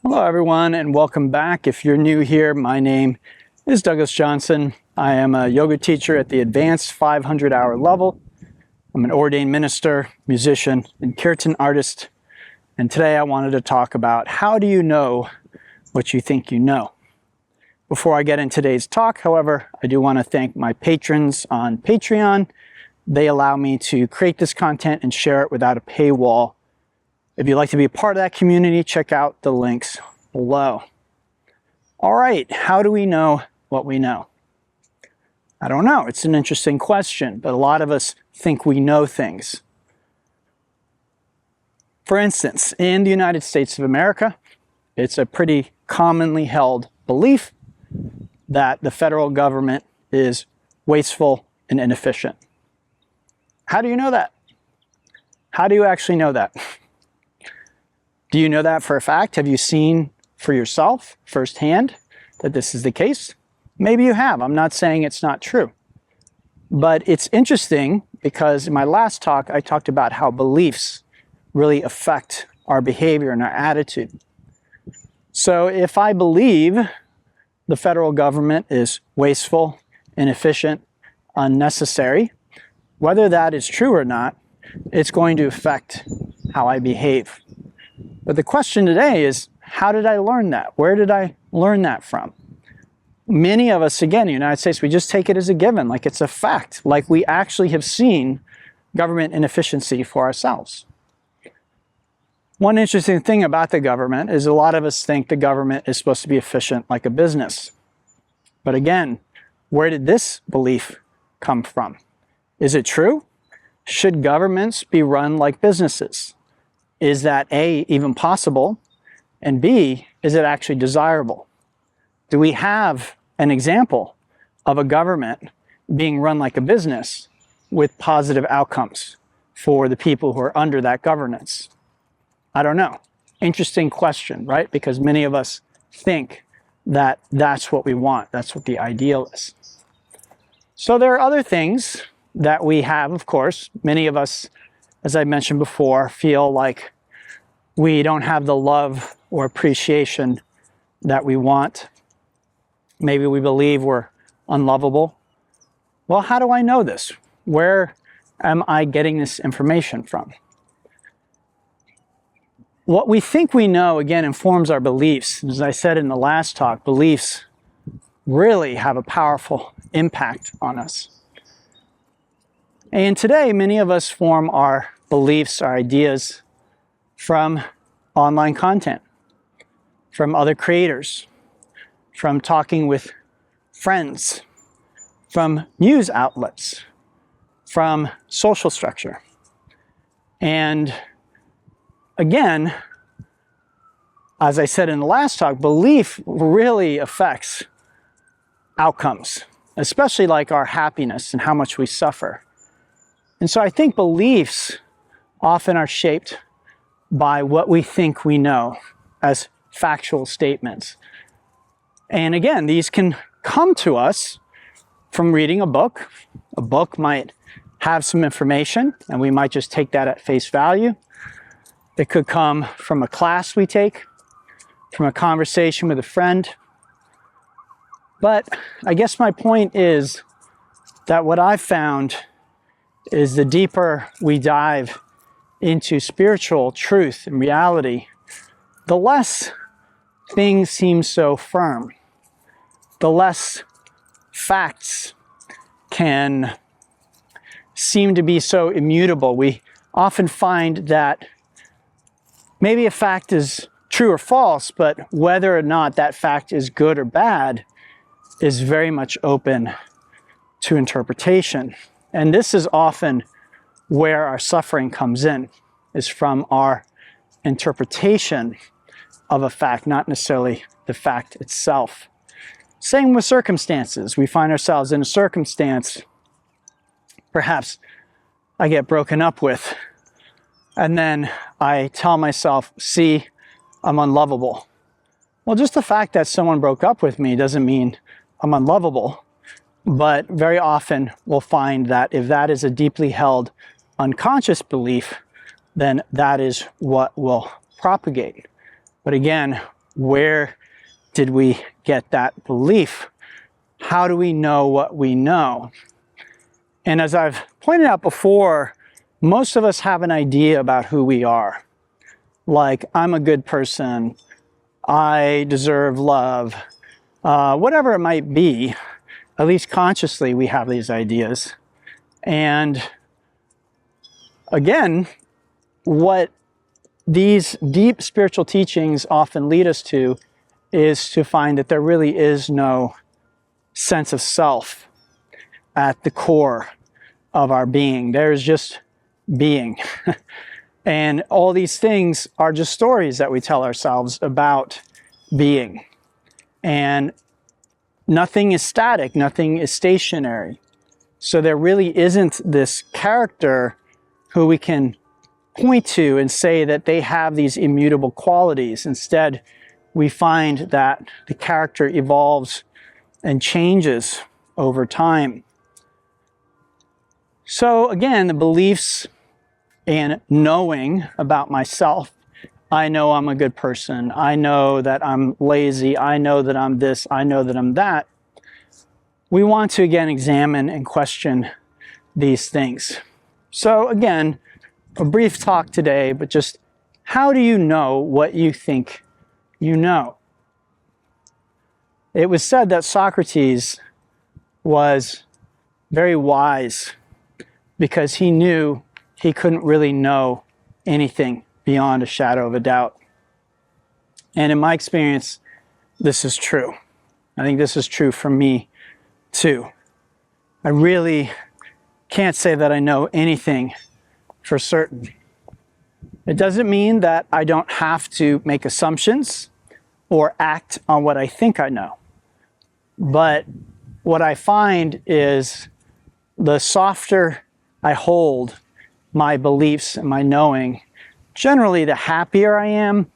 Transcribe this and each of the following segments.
Hello everyone and welcome back. If you're new here, my name is Douglas Johnson. I am a yoga teacher at the advanced 500-hour level. I'm an ordained minister, musician, and kirtan artist. And today I wanted to talk about how do you know what you think you know. Before I get into today's talk, however, I do want to thank my patrons on Patreon. They allow me to create this content and share it without a paywall. If you'd like to be a part of that community, check out the links below. All right, how do we know what we know? I don't know. It's an interesting question, but a lot of us think we know things. For instance, in the United States of America, it's a pretty commonly held belief that the federal government is wasteful and inefficient. How do you know that? How do you actually know that? Do you know that for a fact? Have you seen for yourself firsthand that this is the case? Maybe you have. I'm not saying it's not true. But it's interesting because in my last talk, I talked about how beliefs really affect our behavior and our attitude. So if I believe the federal government is wasteful, inefficient, unnecessary, whether that is true or not, it's going to affect how I behave. But the question today is, how did I learn that? Where did I learn that from? Many of us, again, in the United States, we just take it as a given, like it's a fact, like we actually have seen government inefficiency for ourselves. One interesting thing about the government is a lot of us think the government is supposed to be efficient like a business. But again, where did this belief come from? Is it true? Should governments be run like businesses? Is that A, even possible? And B, is it actually desirable? Do we have an example of a government being run like a business with positive outcomes for the people who are under that governance? I don't know. Interesting question, right? Because many of us think that that's what we want. That's what the ideal is. So there are other things that we have, of course. Many of us, as I mentioned before, feel like we don't have the love or appreciation that we want. Maybe we believe we're unlovable. Well, how do I know this? Where am I getting this information from? What we think we know, again, informs our beliefs. As I said in the last talk, beliefs really have a powerful impact on us. And today, many of us form our beliefs, our ideas from online content, from other creators, from talking with friends, from news outlets, from social structure. And again, as I said in the last talk, belief really affects outcomes, especially like our happiness and how much we suffer. And so I think beliefs often are shaped by what we think we know as factual statements. And again, these can come to us from reading a book. A book might have some information and we might just take that at face value. It could come from a class we take, from a conversation with a friend. But I guess my point is that what I've found is the deeper we dive into spiritual truth and reality, the less things seem so firm, the less facts can seem to be so immutable. We often find that maybe a fact is true or false, but whether or not that fact is good or bad is very much open to interpretation. And this is often where our suffering comes in, is from our interpretation of a fact, not necessarily the fact itself. Same with circumstances. We find ourselves in a circumstance, perhaps I get broken up with, and then I tell myself, see, I'm unlovable. Well, just the fact that someone broke up with me doesn't mean I'm unlovable. But very often we'll find that if that is a deeply held unconscious belief, then that is what will propagate. But again, Where did we get that belief? How do we know what we know? And as I've pointed out before, most of us have an idea about who we are. Like, I'm a good person, I deserve love, whatever it might be. At least consciously we have these ideas. And again, what these deep spiritual teachings often lead us to is to find that there really is no sense of self at the core of our being. There's just being. And all these things are just stories that we tell ourselves about being. And nothing is static, nothing is stationary. So there really isn't this character who we can point to and say that they have these immutable qualities. Instead, we find that the character evolves and changes over time. So again, the beliefs and knowing about myself. I know I'm a good person. I know that I'm lazy. I know that I'm this. I know that I'm that. We want to again examine and question these things. So again, a brief talk today, but just how do you know what you think you know? It was said that Socrates was very wise because he knew he couldn't really know anything beyond a shadow of a doubt. And in my experience, this is true. I think this is true for me too. I really can't say that I know anything for certain. It doesn't mean that I don't have to make assumptions or act on what I think I know. But what I find is the softer I hold my beliefs and my knowing, generally the happier I am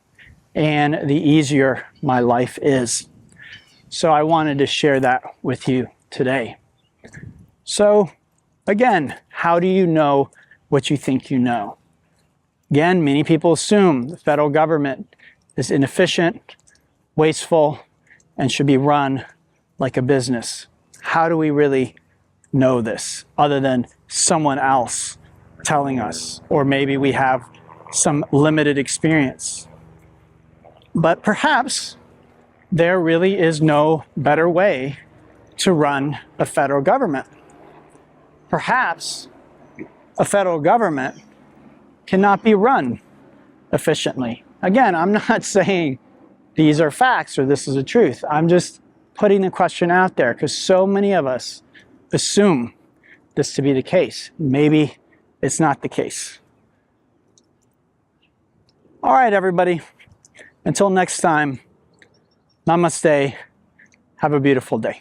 and the easier my life is. So I wanted to share that with you today. So again, how do you know what you think you know? Again, many people assume the federal government is inefficient, wasteful, and should be run like a business. How do we really know this other than someone else telling us? Or maybe we have some limited experience. But perhaps there really is no better way to run a federal government. Perhaps a federal government cannot be run efficiently. Again, I'm not saying these are facts or this is the truth. I'm just putting the question out there because so many of us assume this to be the case. Maybe it's not the case. All right, everybody. Until next time, namaste. Have a beautiful day.